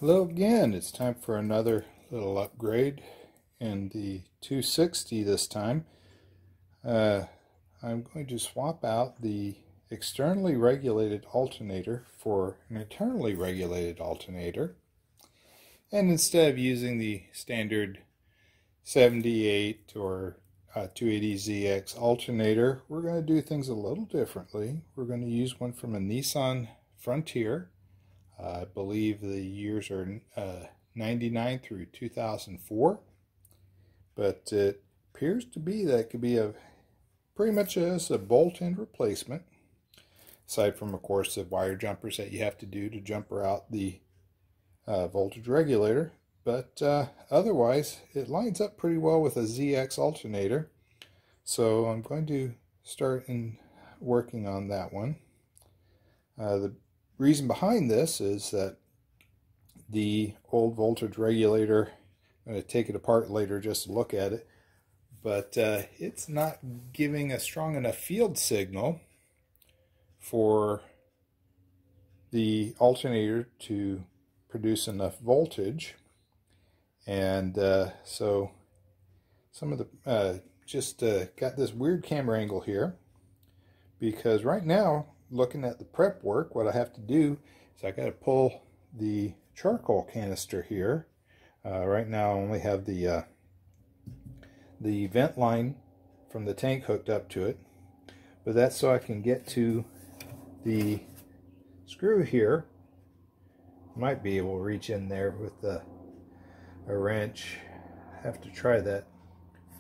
Hello again, it's time for another little upgrade in the 260 this time. I'm going to swap out the externally regulated alternator for an internally regulated alternator. And instead of using the standard 78 or 280ZX alternator, we're going to do things a little differently. We're going to use one from a Nissan Frontier. I believe the years are 99 through 2004, but it appears to be that it could be pretty much as a bolt-in replacement, aside from, of course, the wire jumpers that you have to do to jumper out the voltage regulator. But otherwise, it lines up pretty well with a ZX alternator, so I'm going to start working on that one. The reason behind this is that the old voltage regulator, I'm going to take it apart later just to look at it, but it's not giving a strong enough field signal for the alternator to produce enough voltage. And so some of the got this weird camera angle here, because right now, looking at the prep work, what I have to do is I got to pull the charcoal canister here. Right now I only have the vent line from the tank hooked up to it, but that's so I can get to the screw here. Might be able to reach in there with a wrench. Have to try that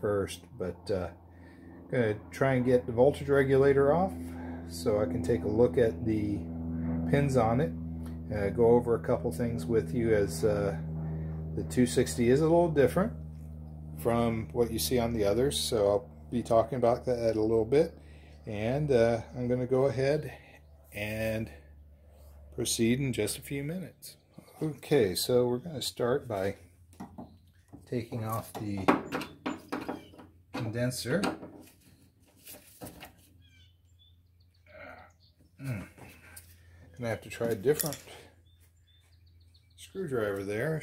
first, but I'm going to try and get the voltage regulator off so I can take a look at the pins on it, go over a couple things with you, as the 260 is a little different from what you see on the others, so I'll be talking about that a little bit, and I'm going to go ahead and proceed in just a few minutes. Okay, so we're going to start by taking off the condenser. Gonna have to try a different screwdriver there.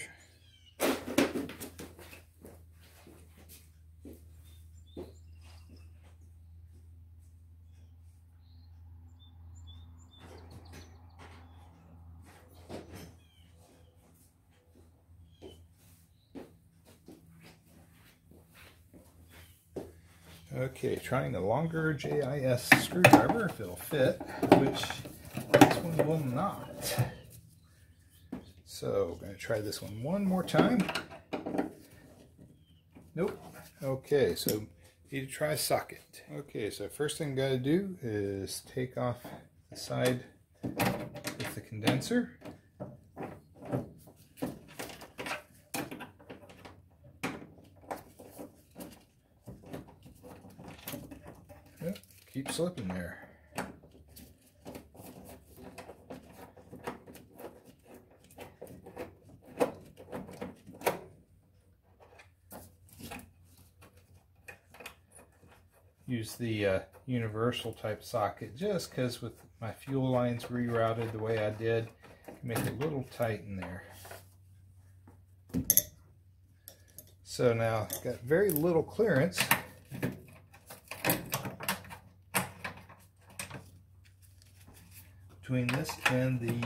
Okay, trying a longer JIS screwdriver if it'll fit, which this one will not. So I'm going to try this one more time. Nope. Okay, so need to try a socket. Okay, so first thing I got to do is take off the side with the condenser. Yep, keep slipping there. Use the universal type socket just because with my fuel lines rerouted the way I did, make it a little tight in there. So now I've got very little clearance. Between this and the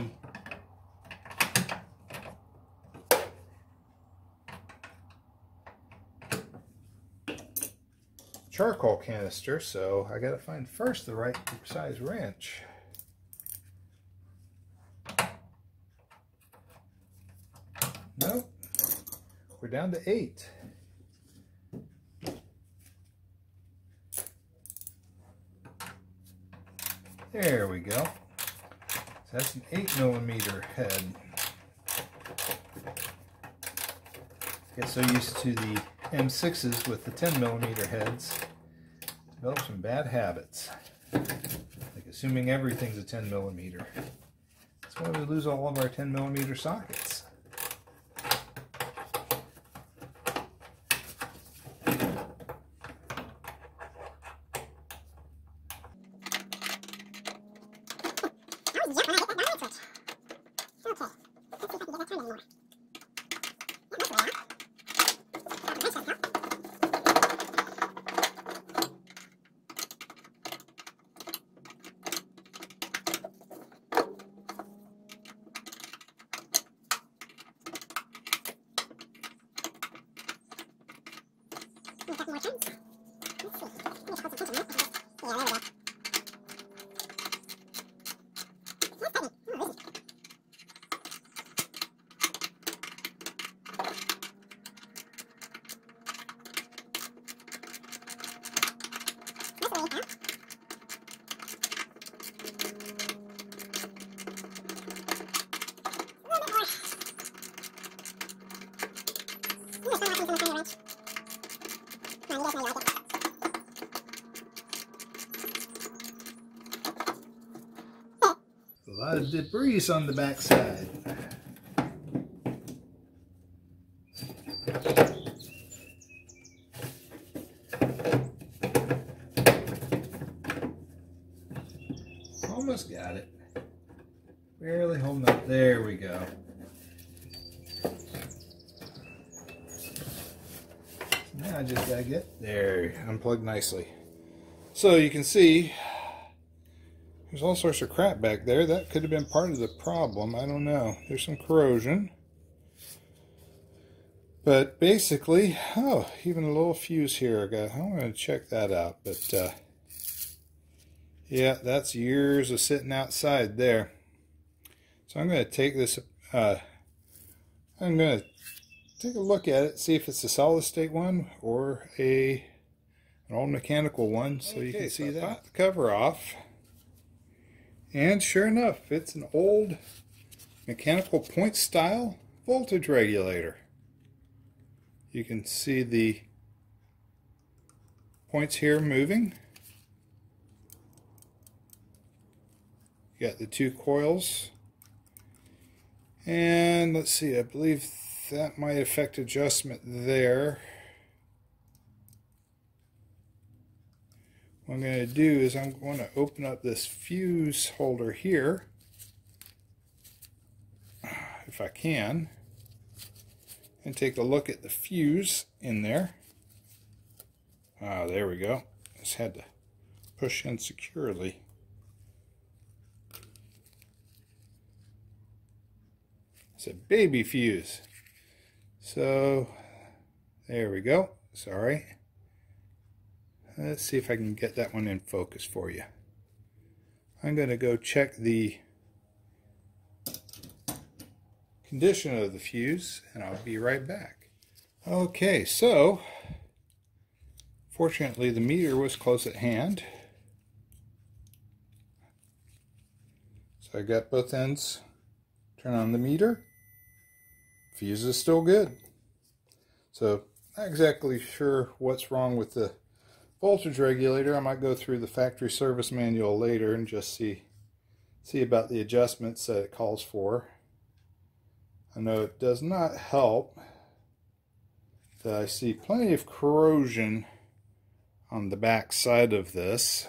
charcoal canister, so I gotta find first the right size wrench. Nope, we're down to 8. There we go. So that's an 8mm head. Get so used to the M6s with the 10mm heads, develop some bad habits, like assuming everything's a 10mm. That's why we lose all of our 10mm sockets. Okay, let's see if I can get that turn anymore. A lot of debris on the back side. Almost got it. Barely holding up. There we go. Now I just gotta get there, unplugged nicely. So you can see there's all sorts of crap back there. That could have been part of the problem. I don't know. There's some corrosion. But basically, oh, even a little fuse here. I'm going to check that out. But yeah, that's years of sitting outside there. So I'm going to take this, I'm going to take a look at it, see if it's a solid state one or an old mechanical one, so you can see that. Pop the cover off, and sure enough, it's an old mechanical point style voltage regulator. You can see the points here moving. You got the two coils, and let's see, I believe that might affect adjustment there. What I'm going to do is I'm going to open up this fuse holder here, if I can, and take a look at the fuse in there. Ah, there we go. Just had to push in securely. It's a baby fuse. So there we go. Sorry. Let's see if I can get that one in focus for you. I'm going to go check the condition of the fuse, and I'll be right back. Okay, so fortunately the meter was close at hand. So I got both ends. Turn on the meter. Fuse is still good. So not exactly sure what's wrong with the voltage regulator. I might go through the factory service manual later and just see about the adjustments that it calls for. I know it does not help that I see plenty of corrosion on the back side of this.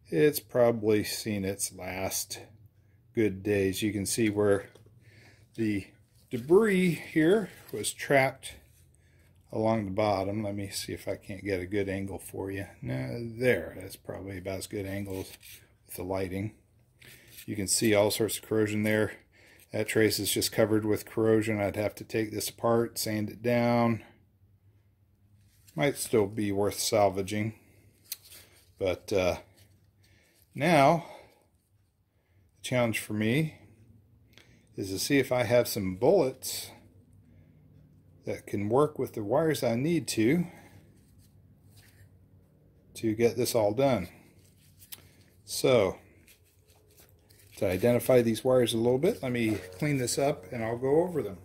It's probably seen its last good days. You can see where the debris here was trapped along the bottom. Let me see if I can't get a good angle for you. No, there. That's probably about as good angle with the lighting. You can see all sorts of corrosion there. That trace is just covered with corrosion. I'd have to take this apart, sand it down. Might still be worth salvaging. But now, the challenge for me is to see if I have some bullets that can work with the wires I need to get this all done. So, to identify these wires a little bit, let me clean this up and I'll go over them.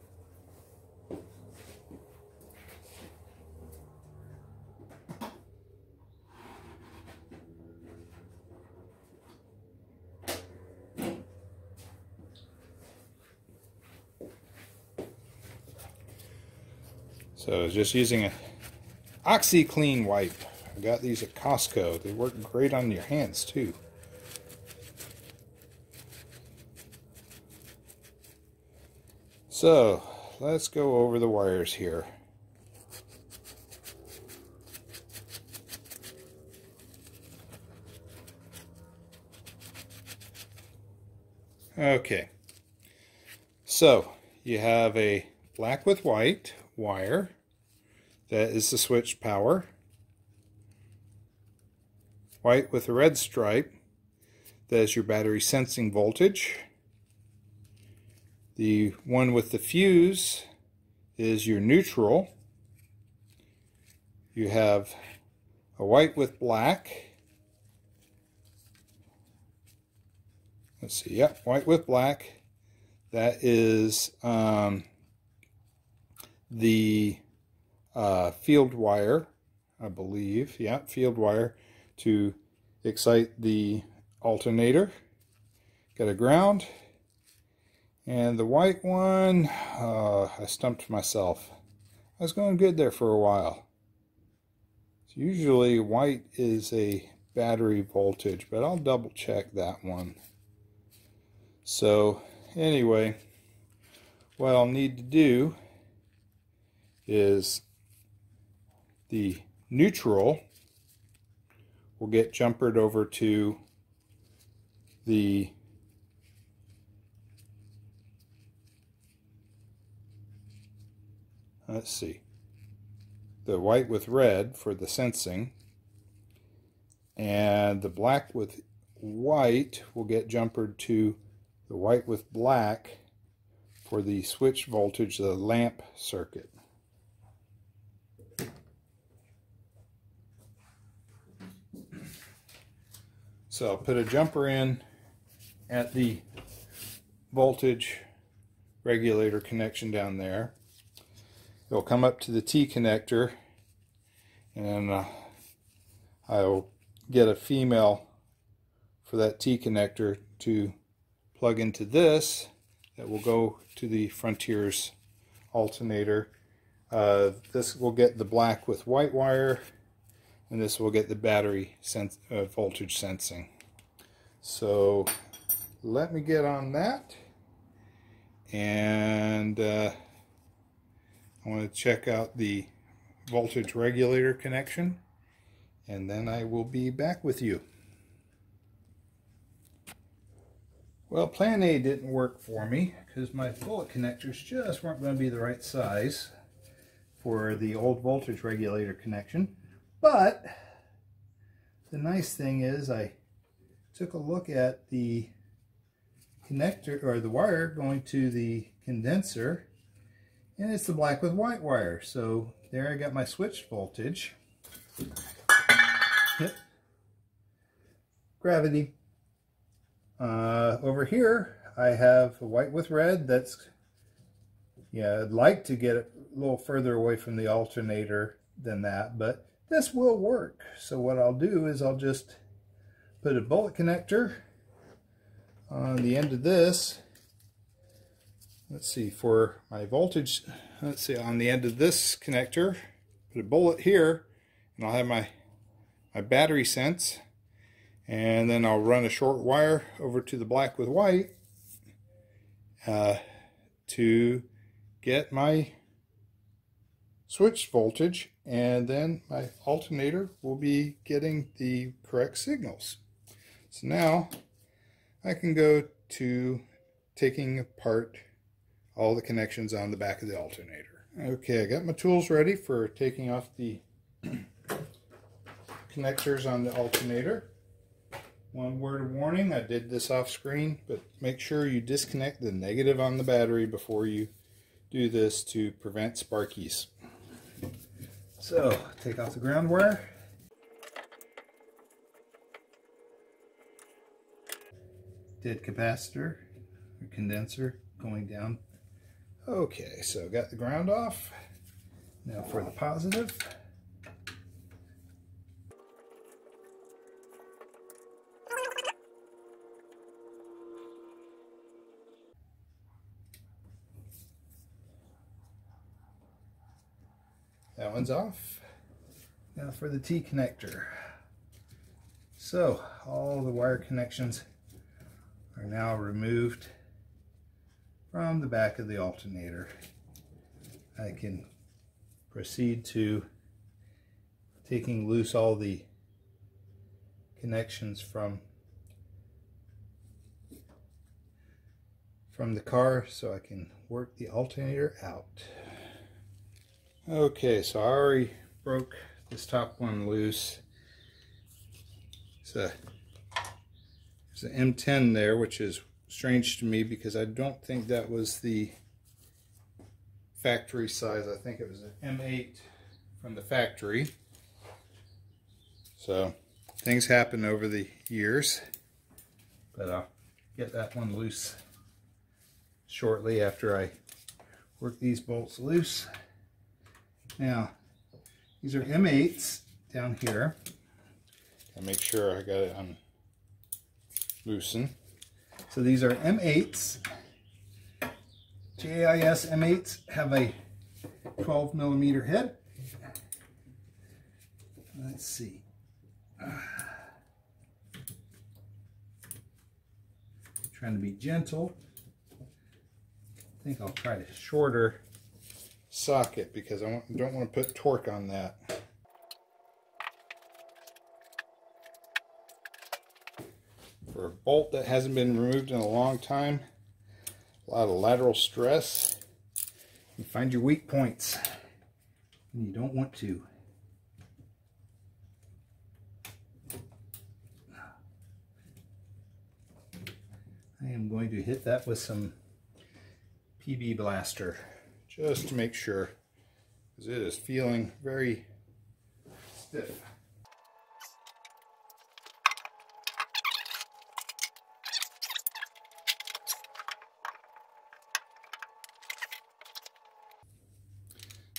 So just using an OxyClean wipe. I got these at Costco. They work great on your hands too. So let's go over the wires here. Okay, so you have a black with white wire that is the switched power. White with a red stripe, that is your battery sensing voltage. The one with the fuse is your neutral. You have a white with black. Let's see, yep, white with black. That is the field wire, I believe. Yeah, field wire to excite the alternator. Got a ground. And the white one, I stumped myself. I was going good there for a while. So usually white is a battery voltage, but I'll double check that one. So anyway, what I'll need to do is the neutral will get jumpered over to the let's see, the white with red for the sensing, and the black with white will get jumpered to the white with black for the switch voltage, the lamp circuit. So I'll put a jumper in at the voltage regulator connection down there. It'll come up to the T connector, and I'll get a female for that T connector to plug into this. That will go to the Frontier's alternator. This will get the black with white wire, and this will get the battery voltage sensing. So let me get on that, and I want to check out the voltage regulator connection, and then I will be back with you. Well, plan A didn't work for me because my bullet connectors just weren't going to be the right size for the old voltage regulator connection. But the nice thing is I took a look at the connector, or the wire going to the condenser, and it's the black with white wire. So there I got my switched voltage. Yep. Gravity. Over here I have a white with red. That's, yeah, I'd like to get it a little further away from the alternator than that, but this will work. So what I'll do is I'll just put a bullet connector on the end of this. Let's see, for my voltage, let's see, on the end of this connector, put a bullet here, and I'll have my battery sense, and then I'll run a short wire over to the black with white to get my switch voltage, and then my alternator will be getting the correct signals. So now I can go to taking apart all the connections on the back of the alternator. Okay, I got my tools ready for taking off the connectors on the alternator. One word of warning, I did this off screen, but make sure you disconnect the negative on the battery before you do this to prevent sparkies. So, take off the ground wire. Dead capacitor, or condenser going down. Okay, so got the ground off. Now for the positive. That one's off. Now for the T connector. So all the wire connections are now removed from the back of the alternator. I can proceed to taking loose all the connections from the car so I can work the alternator out. Okay, so I already broke this top one loose. There's an M10 there, which is strange to me because I don't think that was the factory size. I think it was an M8 from the factory. So things happen over the years, but I'll get that one loose shortly after I work these bolts loose. Now, these are M8s down here. I'll make sure I got it loosened. So these are M8s. JIS M8s have a 12mm head. Let's see. Trying to be gentle. I think I'll try a shorter socket because I don't want to put torque on that. For a bolt that hasn't been removed in a long time, a lot of lateral stress. You find your weak points, and you don't want to. I am going to hit that with some PB Blaster just to make sure, because it is feeling very stiff.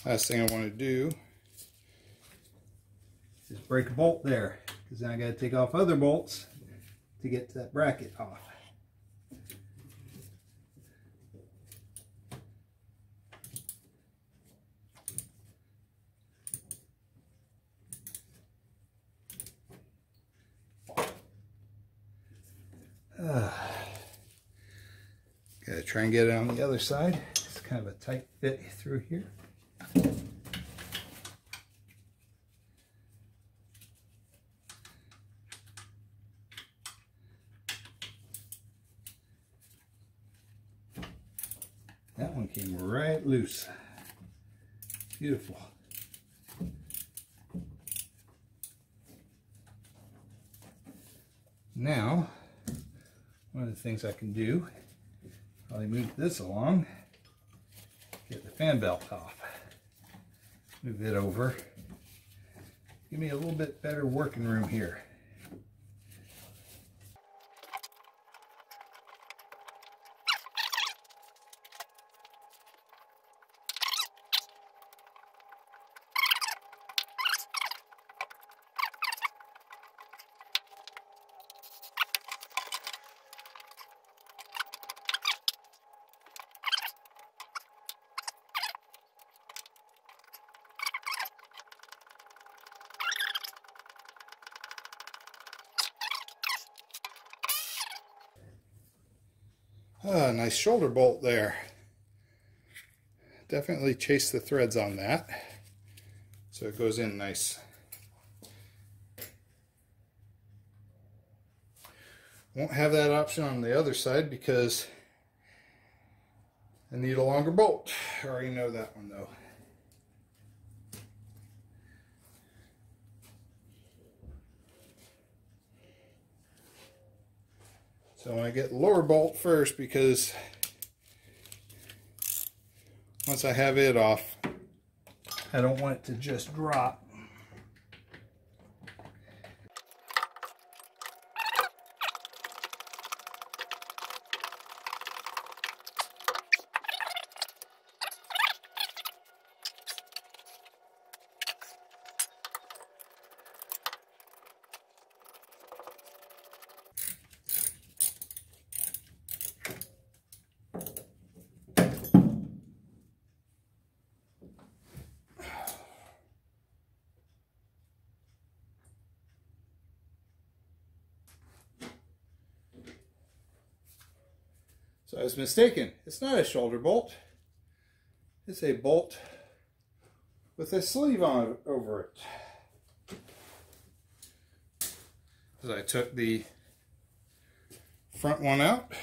Last thing I want to do is break a bolt there, because then I got to take off other bolts to get that bracket off. Gotta try and get it on the other side. It's kind of a tight fit through here. That one came right loose. Beautiful. Now, one of the things I can do, probably move this along, get the fan belt off, move it over, give me a little bit better working room here. Nice shoulder bolt there. Definitely chase the threads on that, so it goes in nice. Won't have that option on the other side because I need a longer bolt. I already know that one though. So I get the lower bolt first because once I have it off, I don't want it to just drop. So I was mistaken. It's not a shoulder bolt. It's a bolt with a sleeve on over it. As I took the front one out,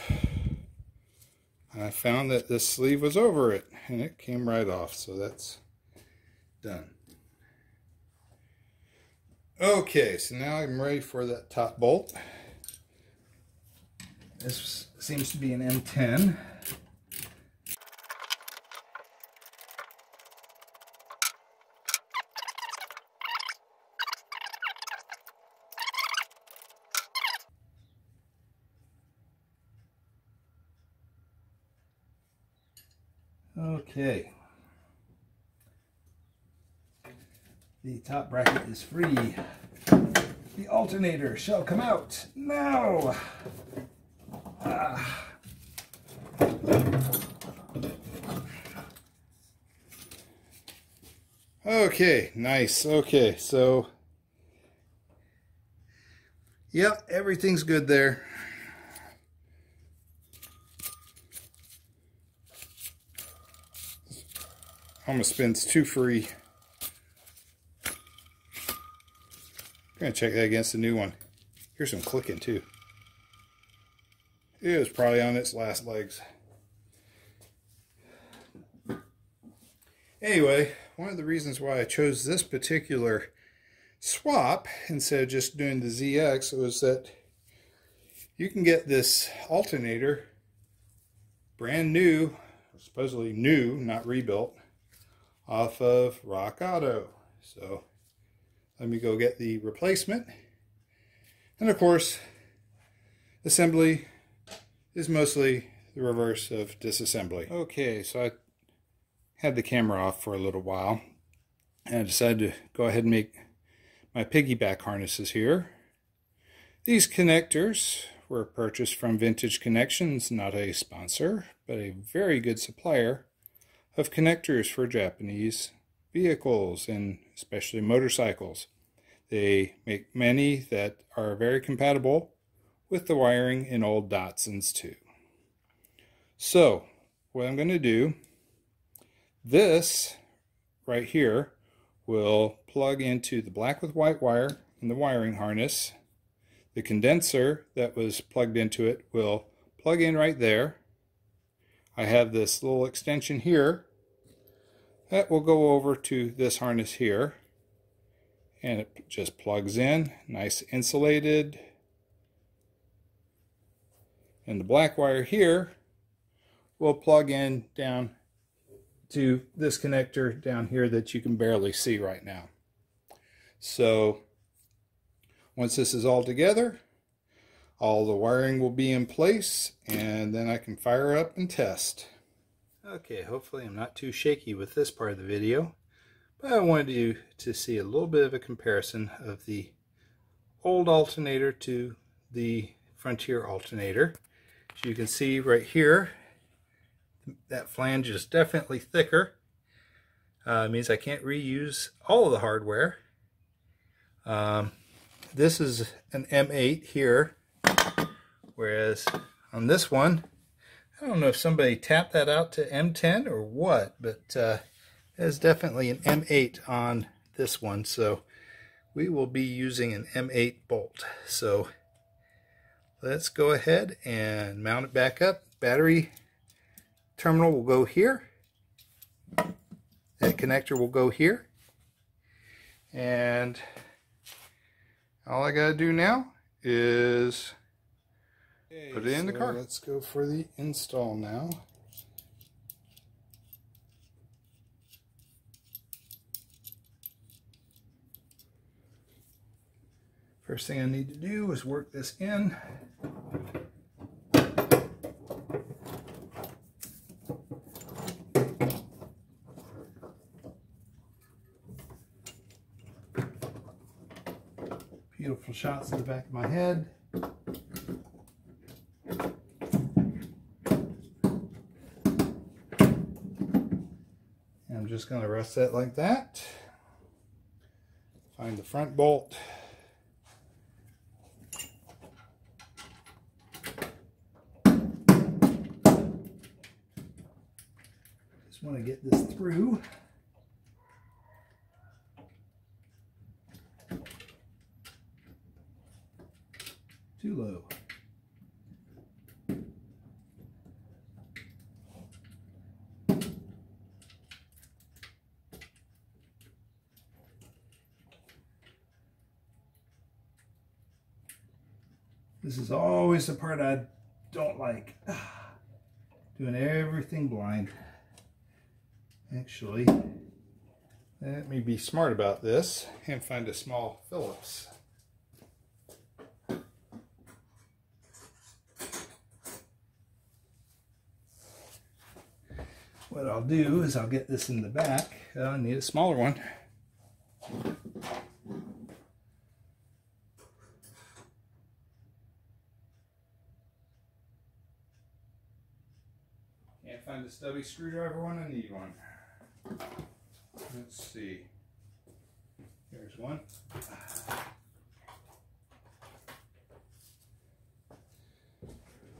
and I found that this sleeve was over it, and it came right off. So that's done. Okay, so now I'm ready for that top bolt. This seems to be an M10. Okay. The top bracket is free. The alternator shall come out now. Okay, nice. Okay, so yep, everything's good there. Almost spins two free. I'm going to check that against the new one. Here's some clicking too. It was probably on its last legs. Anyway, one of the reasons why I chose this particular swap instead of just doing the ZX was that you can get this alternator brand new, supposedly new, not rebuilt, off of Rockauto. So let me go get the replacement. And of course, assembly is mostly the reverse of disassembly. Okay, so I had the camera off for a little while and I decided to go ahead and make my piggyback harnesses here. These connectors were purchased from Vintage Connections, not a sponsor, but a very good supplier of connectors for Japanese vehicles and especially motorcycles. They make many that are very compatible with the wiring in old Datsuns too. So what I'm going to do, this right here will plug into the black with white wire in the wiring harness. The condenser that was plugged into it will plug in right there. I have this little extension here that will go over to this harness here, and it just plugs in, nice insulated. And the black wire here will plug in down to this connector down here that you can barely see right now. So once this is all together, all the wiring will be in place, and then I can fire up and test. Okay, hopefully I'm not too shaky with this part of the video, but I wanted you to see a little bit of a comparison of the old alternator to the Frontier alternator. As you can see right here, that flange is definitely thicker. It means I can't reuse all of the hardware. This is an M8 here, whereas on this one, I don't know if somebody tapped that out to M10 or what, but there's definitely an M8 on this one, so we will be using an M8 bolt. So let's go ahead and mount it back up. Battery terminal will go here. That connector will go here. And all I gotta do now is put it in the car. Let's go for the install now. First thing I need to do is work this in. Beautiful shots in the back of my head. And I'm just going to rest that like that. Find the front bolt. Just want to get this through. Too low. This is always the part I don't like. Doing everything blind. Actually, let me be smart about this and find a small Phillips. What I'll do is I'll get this in the back. I need a smaller one. Can't find a stubby screwdriver one, I need one. Let's see. Here's one.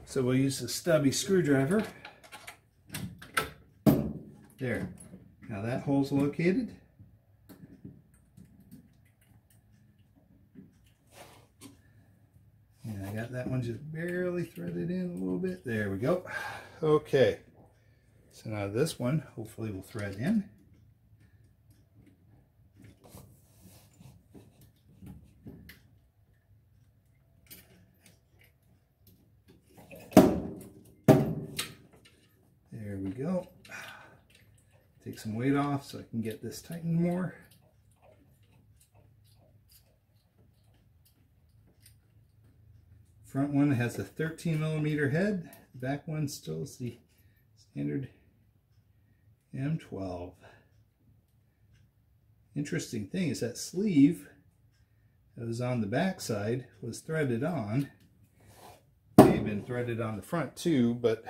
So we'll use the stubby screwdriver. There. Now that hole's located. And I got that one just barely threaded in a little bit. There we go. Okay. So now this one hopefully will thread in. There we go. Take some weight off so I can get this tightened more. Front one has a 13mm head. The back one still is the standard M12. Interesting thing is that sleeve that was on the back side was threaded on. May have been threaded on the front too, but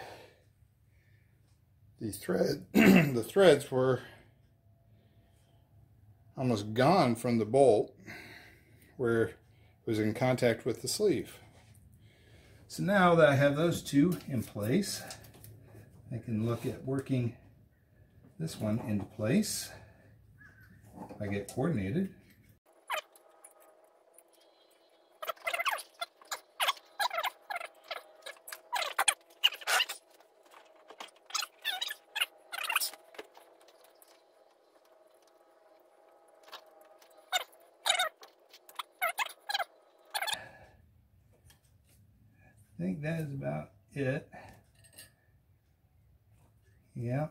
the threads were almost gone from the bolt where it was in contact with the sleeve. So now that I have those two in place, I can look at working this one into place. I get coordinated. I think that is about it. Yeah.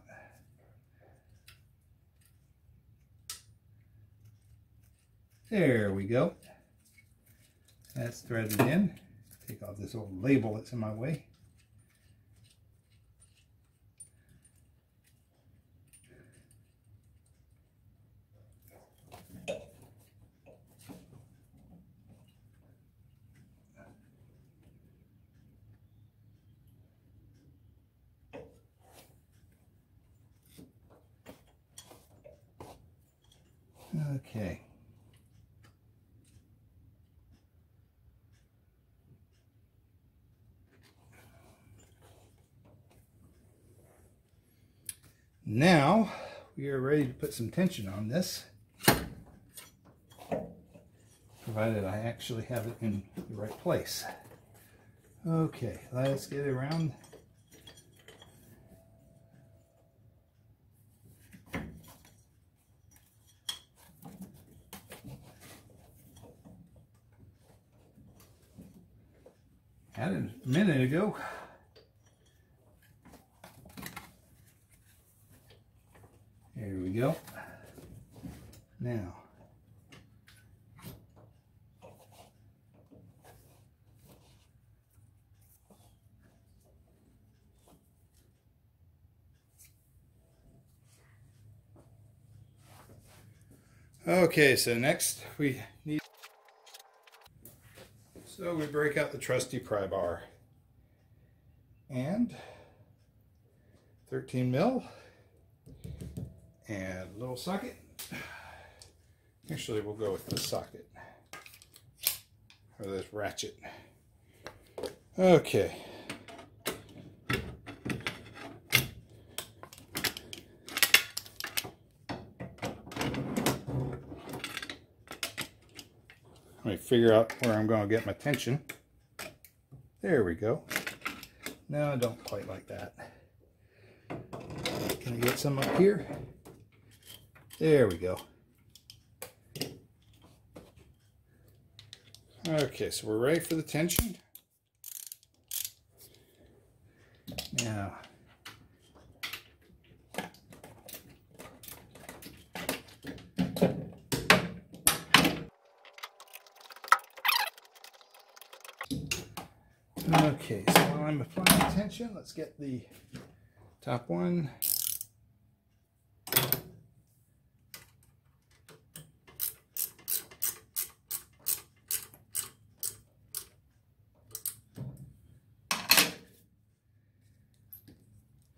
There we go. That's threaded in. Take off this old label that's in my way. Okay. Now we are ready to put some tension on this, provided I actually have it in the right place. Okay, let's get it around. Had it a minute ago. There we go. Now, okay, so next we need, so we break out the trusty pry bar and 13mm and a little socket. Actually, we'll go with this socket or this ratchet. Okay. Let me figure out where I'm going to get my tension. There we go. No, I don't quite like that. Can I get some up here? There we go. Okay, so we're ready for the tension. Okay, so while I'm applying tension, let's get the top one.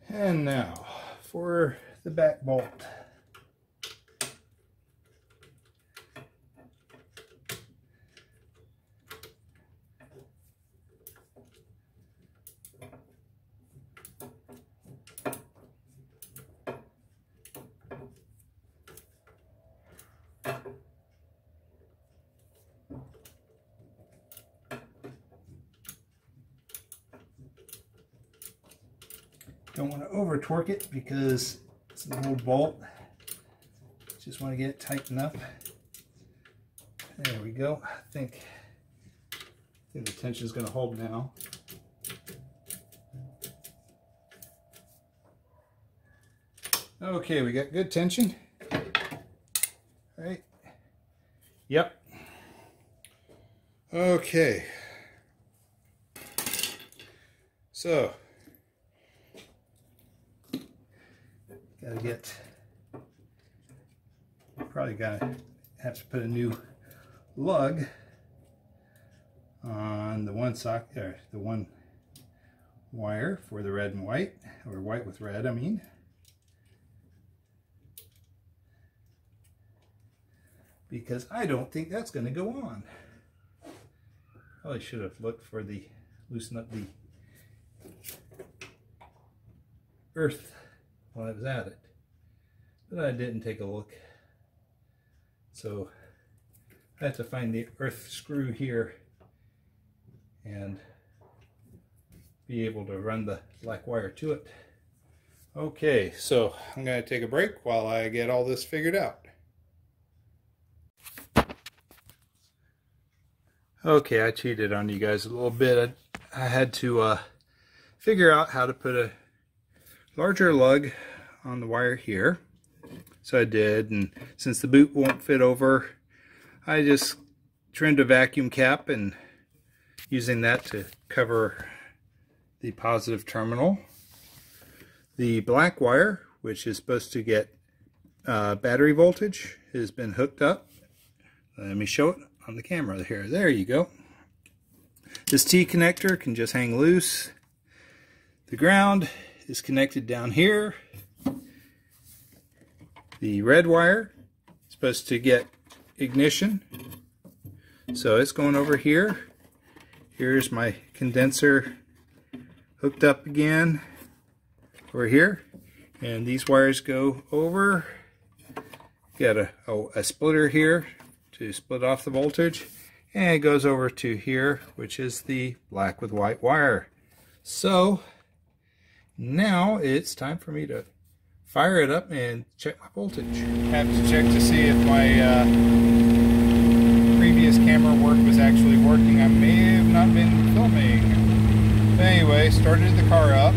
And now for the back bolt. Don't want to over torque it because it's an old bolt. Just want to get it tightened up. There we go. I think the tension is going to hold now. Okay, we got good tension. All right. Yep. Okay. So probably gotta have to put a new lug on the one socket, or the one wire for the red and white, or white with red, I mean. Because I don't think that's going to go on. Probably should have looked for the, loosen up the earth while I was at it. But I didn't take a look. So I have to find the earth screw here and be able to run the black wire to it. Okay, so I'm going to take a break while I get all this figured out. Okay, I cheated on you guys a little bit. I had to figure out how to put a larger lug on the wire here. So I did, and since the boot won't fit over, I just trimmed a vacuum cap and using that to cover the positive terminal. The black wire, which is supposed to get battery voltage, has been hooked up. Let me show it on the camera here. There you go. This T connector can just hang loose. The ground is connected down here. The red wire is supposed to get ignition, so it's going over here. Here's my condenser hooked up again over here, and these wires go over. Got a splitter here to split off the voltage, and it goes over to here, which is the black with white wire. So now it's time for me to fire it up and check my voltage. Have to check to see if my previous camera work was actually working. I may have not been filming. But anyway, started the car up,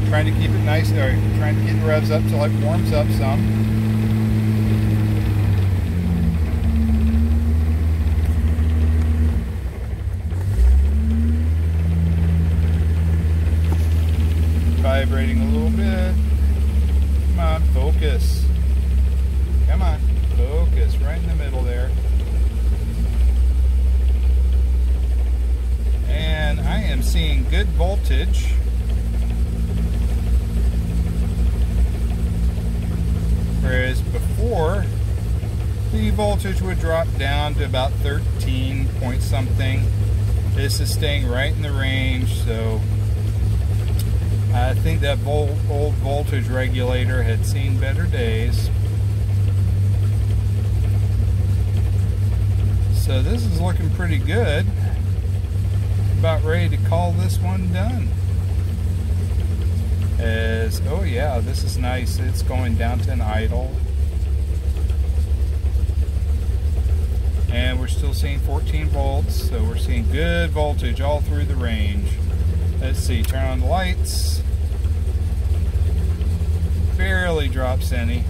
trying to keep it nice, or trying to get the revs up till it warms up some. Vibrating a little bit. Come on, focus. Come on, focus right in the middle there. And I am seeing good voltage. Whereas before, the voltage would drop down to about 13 point something. This is staying right in the range, so I think that old voltage regulator had seen better days. So this is looking pretty good. About ready to call this one done. Oh yeah, this is nice. It's going down to an idle. And we're still seeing 14 volts, so we're seeing good voltage all through the range. Let's see, turn on the lights. Barely drops any.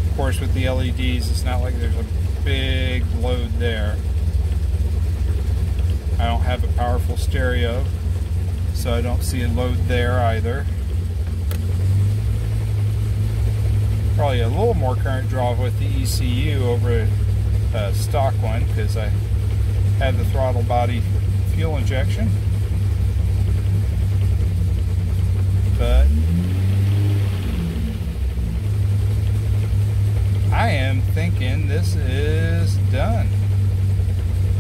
Of course, with the LEDs, it's not like there's a big load there. I don't have a powerful stereo, so I don't see a load there either. Probably a little more current draw with the ECU over a stock one, because I have the throttle body fuel injection. But I am thinking this is done.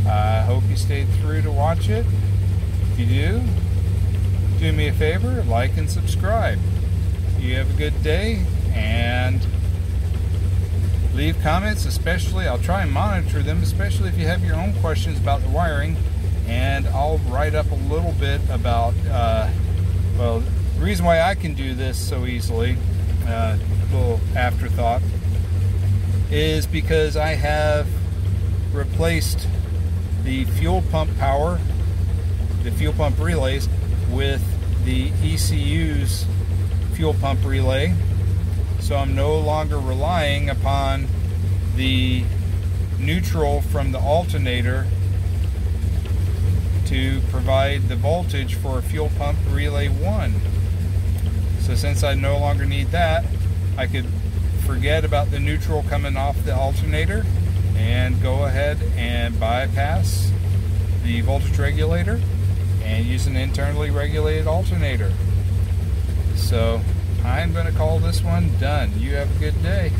I hope you stayed through to watch it. If you do me a favor, like and subscribe. You have a good day, and leave comments, especially, I'll try and monitor them, especially if you have your own questions about the wiring, and I'll write up a little bit about, well, the reason why I can do this so easily, a little afterthought, is because I have replaced the fuel pump power, the fuel pump relays, with the ECU's fuel pump relay. So I'm no longer relying upon the neutral from the alternator to provide the voltage for fuel pump relay 1. So since I no longer need that, I could forget about the neutral coming off the alternator and go ahead and bypass the voltage regulator and use an internally regulated alternator. So I'm going to call this one done. You have a good day.